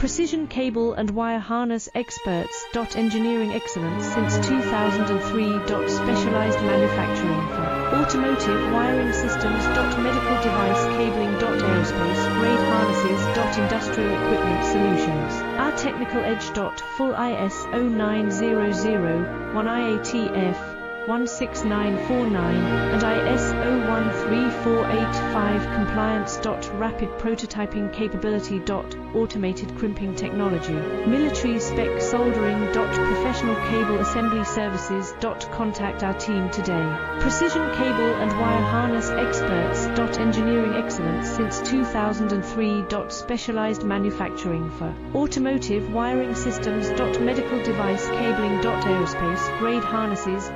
Precision cable and wire harness experts. Engineering excellence since 2003. Specialized manufacturing for automotive wiring systems. Medical device cabling. Aerospace grade harnesses. Industrial equipment solutions. Our technical edge. Full ISO 9001 IATF 16949 and ISO 13485 compliance. Rapid prototyping capability. Automated crimping technology. Military spec soldering. Professional cable assembly services. Contact our team today. Precision cable and wire harness experts. Engineering excellence since 2003. Specialized manufacturing for automotive wiring systems. Medical device cabling. Aerospace grade harnesses.